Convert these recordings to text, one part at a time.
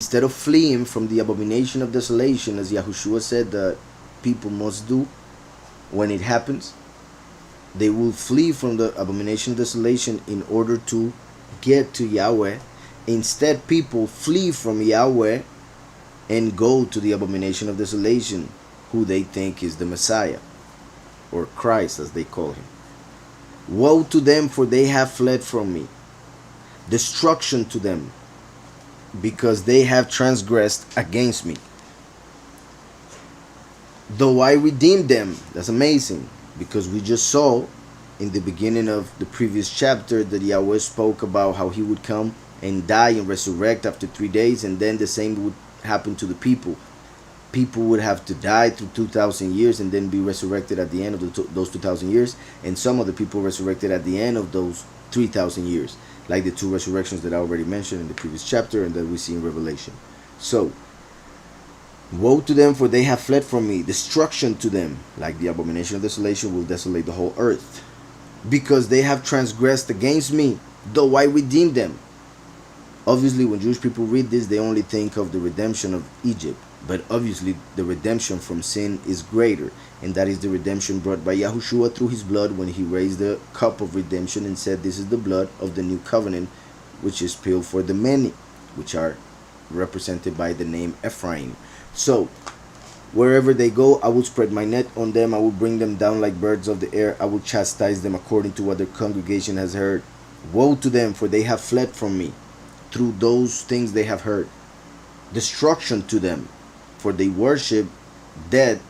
Instead of fleeing from the abomination of desolation, as Yahushua said that people must do when it happens, they will flee from the abomination of desolation in order to get to Yahweh. Instead, people flee from Yahweh and go to the abomination of desolation, who they think is the Messiah, or Christ as they call him. Woe to them, for they have fled from me. Destruction to them, because they have transgressed against me. Though I redeemed them. That's amazing, because we just saw in the beginning of the previous chapter that Yahweh spoke about how he would come and die and resurrect after 3 days, and then the same would happen to the people. People would have to die through 2,000 years and then be resurrected at the end of those 2,000 years, and some of the people resurrected at the end of those 3,000 years, like the two resurrections that I already mentioned in the previous chapter and that we see in Revelation. So, woe to them, for they have fled from me. Destruction to them, like the abomination of desolation will desolate the whole earth, because they have transgressed against me, though I redeemed them. Obviously, when Jewish people read this, they only think of the redemption of Egypt. But obviously, the redemption from sin is greater. And that is the redemption brought by Yahushua through his blood when he raised the cup of redemption and said, this is the blood of the new covenant, which is spilled for the many, which are represented by the name Ephraim. So, wherever they go, I will spread my net on them. I will bring them down like birds of the air. I will chastise them according to what their congregation has heard. Woe to them, for they have fled from me through those things they have heard. Destruction to them, for they worship death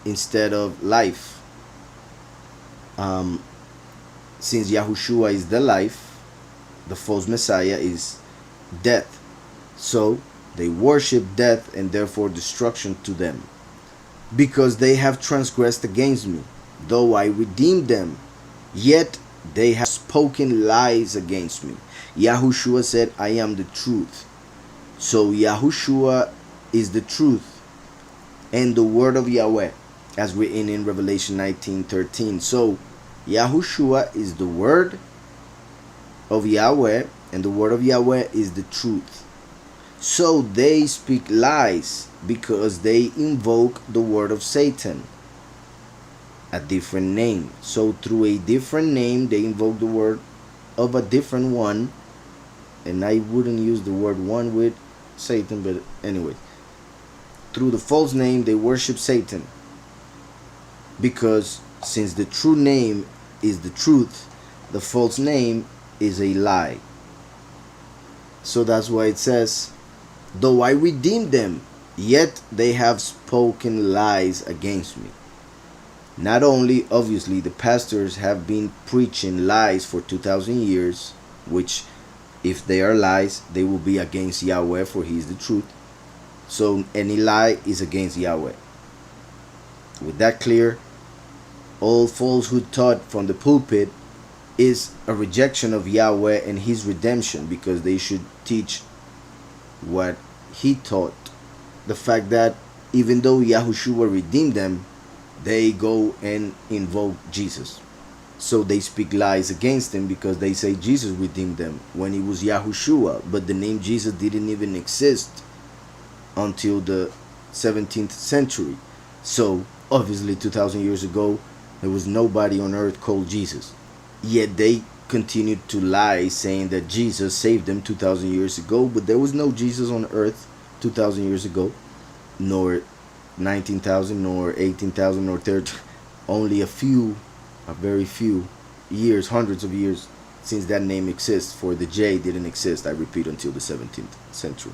instead of life. Since Yahushua is the life, the false Messiah is death. So they worship death, and therefore destruction to them, because they have transgressed against me. Though I redeemed them, yet they have spoken lies against me. Yahushua said, I am the truth. So Yahushua is the truth and the word of Yahweh, as written in Revelation 19:13. So Yahushua is the word of Yahweh, and the word of Yahweh is the truth. So they speak lies because they invoke the word of Satan, a different name. So through a different name, they invoke the word of a different one. And I wouldn't use the word one with Satan, but anyway, through the false name, they worship Satan. Because since the true name is the truth, the false name is a lie. So that's why it says, though I redeemed them, yet they have spoken lies against me. Not only, obviously, the pastors have been preaching lies for 2,000 years, which, if they are lies, they will be against Yahweh, for he is the truth. So any lie is against Yahweh. With that clear, all falsehood taught from the pulpit is a rejection of Yahweh and his redemption, because they should teach what he taught. The fact that even though Yahushua redeemed them, they go and invoke Jesus. So they speak lies against him because they say Jesus redeemed them when it was Yahushua. But the name Jesus didn't even exist until the 17th century. So obviously 2,000 years ago, there was nobody on earth called Jesus. Yet they continued to lie, saying that Jesus saved them 2,000 years ago. But there was no Jesus on earth 2,000 years ago, nor 19,000, nor 18,000, nor 30. Only a very few years, hundreds of years since that name exists, for the J didn't exist, I repeat, until the 17th century.